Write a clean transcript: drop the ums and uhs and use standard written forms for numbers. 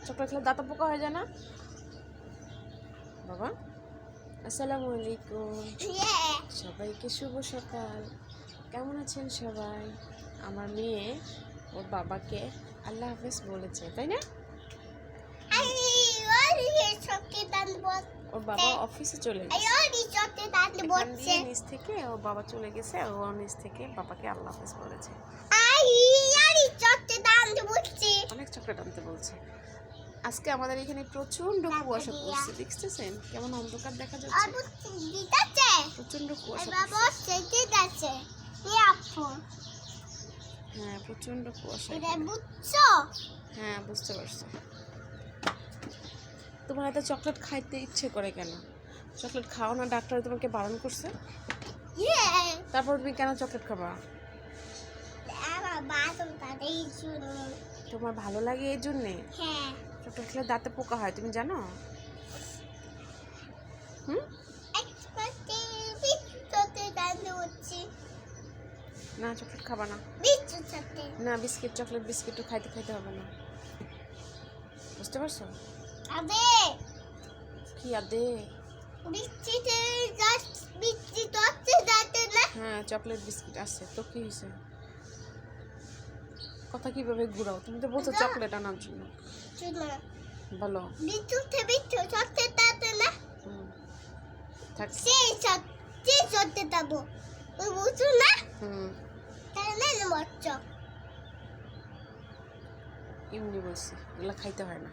Chocolate খেলে দাঁত পোকা হয়ে যায় না বাবা? আসসালামু আলাইকুম, সবাইকে শুভ সকাল। কেমন আছেন সবাই? আমার মেয়ে ওর বাবাকে আল্লাহ হাফেজ বলেছে, তাই না? ওর বাবা অফিসে চলে গেছে, নিচ থেকে ওর বাবা চলে গেছে, ও নিচ থেকে বাবাকে আল্লাহ হাফেজ বলেছে। অনেক চকলেট আনতে বলছে। আজকে আমাদের এখানে প্রচন্ড কুয়াশা পড়ছে, দেখতেছেন কেমন অন্ধকার দেখা যাচ্ছে? প্রচন্ড কুয়াশা। হ্যাঁ, প্রচন্ড কুয়াশা। হ্যাঁ, বুঝতে পারছো। তোমার এত চকলেট খাইতে ইচ্ছে করে কেন? চকলেট খাও না, ডাক্তার তোমাকে বারণ করছে। তারপর তুমি কেন চকলেট খাবা? তোমার ভালো লাগে এই জন্যে? চকলেট খেলে দাঁতে পোকা হয়, তুমি জানো? না, চকলেট খাবা না। না, বিস্কিট, চকলেট বিস্কিটও খাইতে হবে না, বুঝতে পারছো? কি আদে? হ্যাঁ, চকলেট বিস্কিট আছে তো, কি হয়েছে? কথা কিভাবে ঘুরাও? তুমি তো বলছো চকলেট আনার জন্য। বলো এমনি বলছি, এগুলো খাইতে হয় না।